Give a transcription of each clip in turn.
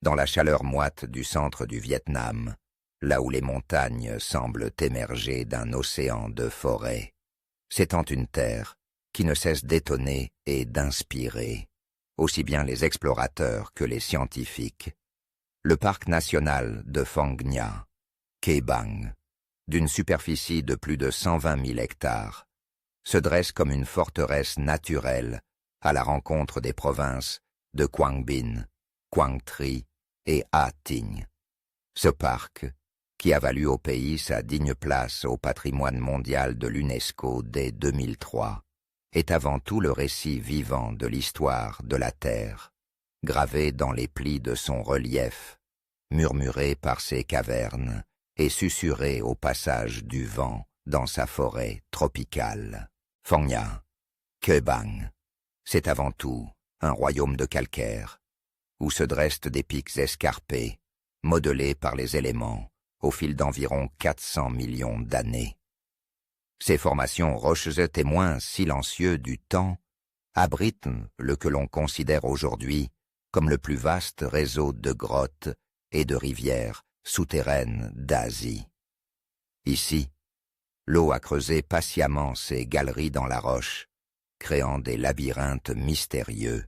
dans la chaleur moite du centre du Vietnam, là où les montagnes semblent émerger d'un océan de forêts, s'étend une terre qui ne cesse d'étonner et d'inspirer, aussi bien les explorateurs que les scientifiques. Le parc national de Phong Nha, Cây Bang, d'une superficie de plus de 120 000 hectares, se dresse comme une forteresse naturelle à la rencontre des provinces de Quang Binh, Quang Tri et Ha Tinh. Ce parc, qui a valu au pays sa digne place au patrimoine mondial de l'UNESCO dès 2003, est avant tout le récit vivant de l'histoire de la Terre, gravé dans les plis de son relief, murmuré par ses cavernes et susurré au passage du vent dans sa forêt tropicale. Phong Nha, Cây Bang, c'est avant tout un royaume de calcaire, où se dressent des pics escarpés, modelés par les éléments, au fil d'environ 400 millions d'années. Ces formations rocheuses témoins silencieux du temps abritent le que l'on considère aujourd'hui comme le plus vaste réseau de grottes et de rivières souterraines d'Asie. Ici, l'eau a creusé patiemment ses galeries dans la roche, créant des labyrinthes mystérieux,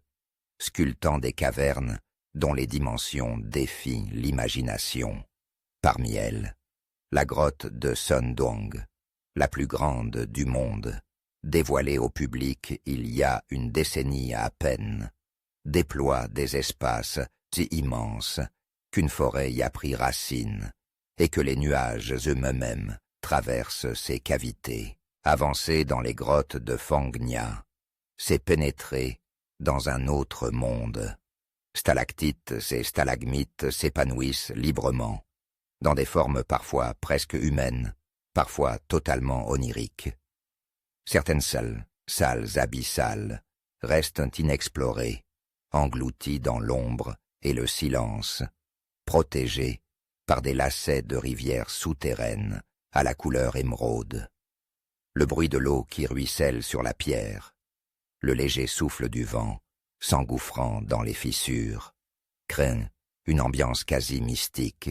sculptant des cavernes dont les dimensions défient l'imagination. Parmi elles, la grotte de Son Doong, la plus grande du monde, dévoilée au public il y a une décennie à peine, déploie des espaces si immenses qu'une forêt y a pris racine et que les nuages eux-mêmes traversent ses cavités. Avancer dans les grottes de Phong Nha, c'est pénétrer dans un autre monde. Stalactites et stalagmites s'épanouissent librement, dans des formes parfois presque humaines, parfois totalement oniriques. Certaines salles abyssales, restent inexplorées, englouties dans l'ombre et le silence, protégées par des lacets de rivières souterraines à la couleur émeraude. Le bruit de l'eau qui ruisselle sur la pierre, le léger souffle du vent, s'engouffrant dans les fissures, créent une ambiance quasi mystique.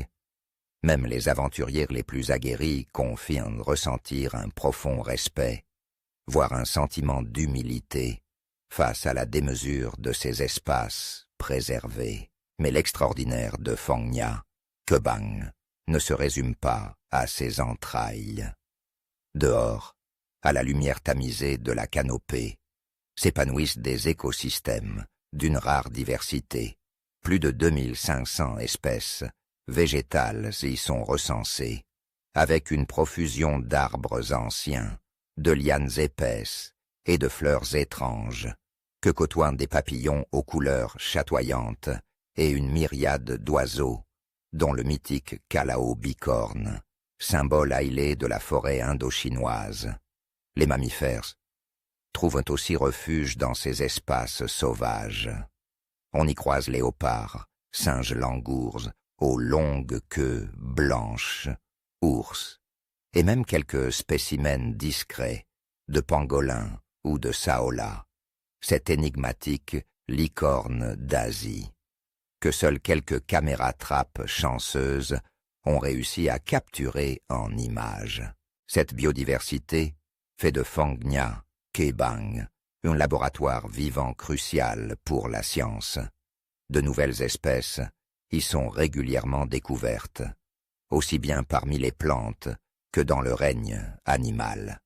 Même les aventuriers les plus aguerris confirment ressentir un profond respect, voire un sentiment d'humilité face à la démesure de ces espaces préservés. Mais l'extraordinaire de Phong Nha, Cây Bang, ne se résume pas à ses entrailles. Dehors, à la lumière tamisée de la canopée, s'épanouissent des écosystèmes d'une rare diversité. Plus de 2500 espèces végétales y sont recensées, avec une profusion d'arbres anciens, de lianes épaisses et de fleurs étranges, que côtoient des papillons aux couleurs chatoyantes et une myriade d'oiseaux, dont le mythique calao bicorne, symbole ailé de la forêt indo-chinoise. Les mammifères trouvent aussi refuge dans ces espaces sauvages. On y croise léopards, singes langours, aux longues queues blanches, ours, et même quelques spécimens discrets de pangolins ou de saola, cette énigmatique licorne d'Asie, que seules quelques caméras-trappes chanceuses ont réussi à capturer en images. Cette biodiversité fait de Phong Nha, Cây Bang, un laboratoire vivant crucial pour la science. De nouvelles espèces y sont régulièrement découvertes, aussi bien parmi les plantes que dans le règne animal.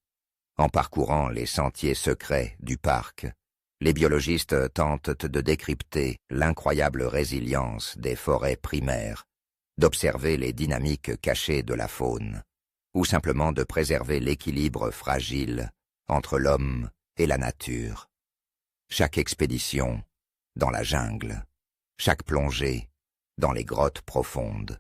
En parcourant les sentiers secrets du parc, les biologistes tentent de décrypter l'incroyable résilience des forêts primaires, d'observer les dynamiques cachées de la faune, ou simplement de préserver l'équilibre fragile entre l'homme et la nature. Chaque expédition dans la jungle, chaque plongée dans les grottes profondes,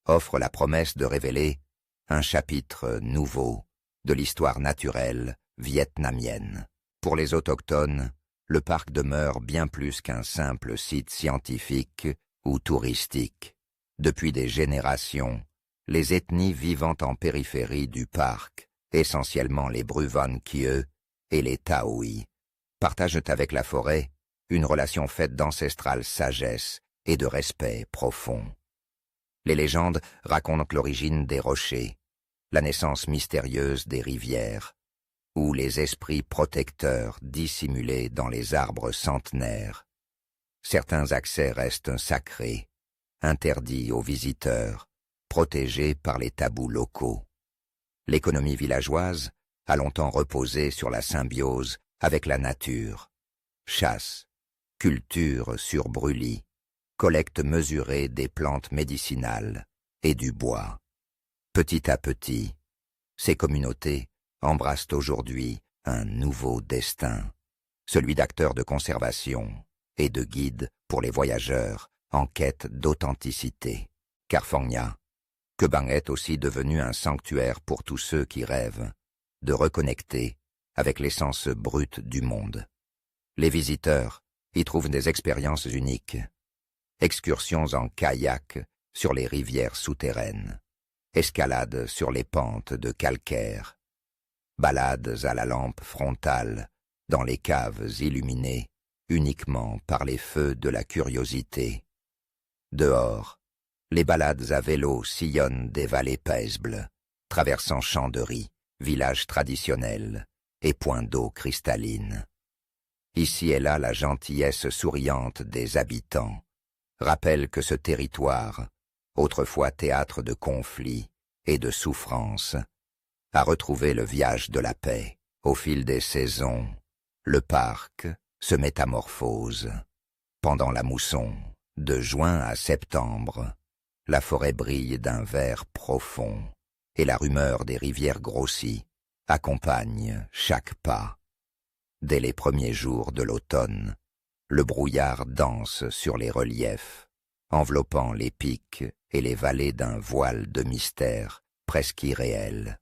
offre la promesse de révéler un chapitre nouveau de l'histoire naturelle vietnamienne. Pour les autochtones, le parc demeure bien plus qu'un simple site scientifique ou touristique. Depuis des générations, les ethnies vivant en périphérie du parc, essentiellement les Bruvan Kieu et les Taoi, partagent avec la forêt une relation faite d'ancestrale sagesse et de respect profond. Les légendes racontent l'origine des rochers, la naissance mystérieuse des rivières, ou les esprits protecteurs dissimulés dans les arbres centenaires. Certains accès restent sacrés, interdits aux visiteurs, protégés par les tabous locaux. L'économie villageoise a longtemps reposé sur la symbiose avec la nature. Chasse, culture sur brûlis, collecte mesurée des plantes médicinales et du bois. Petit à petit, ces communautés embrassent aujourd'hui un nouveau destin, celui d'acteurs de conservation et de guides pour les voyageurs en quête d'authenticité. Carfangna, Kebang est aussi devenu un sanctuaire pour tous ceux qui rêvent de reconnecter avec l'essence brute du monde. Les visiteurs y trouvent des expériences uniques. Excursions en kayak sur les rivières souterraines, escalades sur les pentes de calcaire, balades à la lampe frontale dans les caves illuminées uniquement par les feux de la curiosité. Dehors, les balades à vélo sillonnent des vallées paisibles, traversant champs de riz, villages traditionnels et points d'eau cristallines. Ici et là, la gentillesse souriante des habitants rappelle que ce territoire, autrefois théâtre de conflits et de souffrances, a retrouvé le viage de la paix. Au fil des saisons, le parc se métamorphose. Pendant la mousson, de juin à septembre, la forêt brille d'un vert profond et la rumeur des rivières grossies accompagne chaque pas. Dès les premiers jours de l'automne, le brouillard danse sur les reliefs, enveloppant les pics et les vallées d'un voile de mystère presque irréel.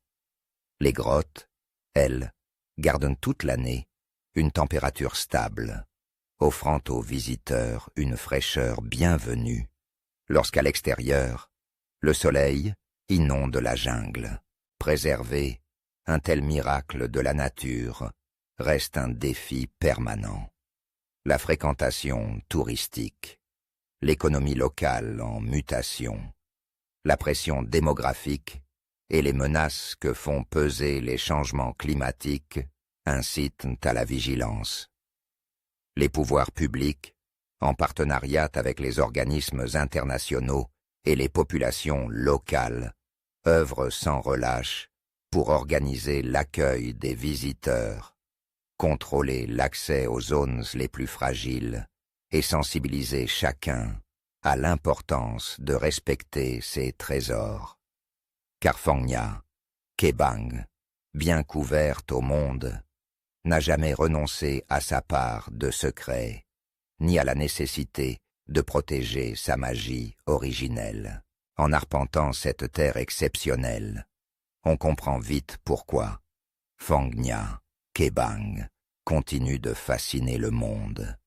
Les grottes, elles, gardent toute l'année une température stable, offrant aux visiteurs une fraîcheur bienvenue, lorsqu'à l'extérieur, le soleil inonde la jungle. Préserver un tel miracle de la nature reste un défi permanent. La fréquentation touristique, l'économie locale en mutation, la pression démographique et les menaces que font peser les changements climatiques incitent à la vigilance. Les pouvoirs publics, en partenariat avec les organismes internationaux et les populations locales, œuvrent sans relâche pour organiser l'accueil des visiteurs, contrôler l'accès aux zones les plus fragiles et sensibiliser chacun à l'importance de respecter ses trésors. Carfangna, Kebang, bien couverte au monde, n'a jamais renoncé à sa part de secret, ni à la nécessité de protéger sa magie originelle. En arpentant cette terre exceptionnelle, on comprend vite pourquoi Fangnia, Kebang, continue de fasciner le monde.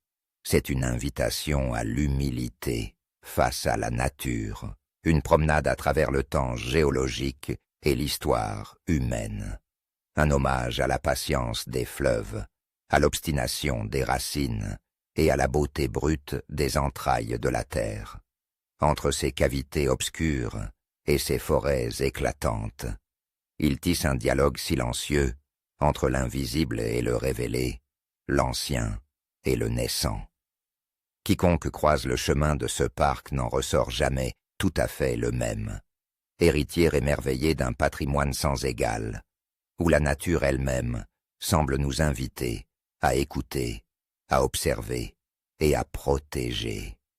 C'est une invitation à l'humilité face à la nature, une promenade à travers le temps géologique et l'histoire humaine, un hommage à la patience des fleuves, à l'obstination des racines et à la beauté brute des entrailles de la terre. Entre ces cavités obscures et ces forêts éclatantes, il tisse un dialogue silencieux entre l'invisible et le révélé, l'ancien et le naissant. Quiconque croise le chemin de ce parc n'en ressort jamais tout à fait le même, héritier émerveillé d'un patrimoine sans égal, où la nature elle-même semble nous inviter à écouter, à observer et à protéger.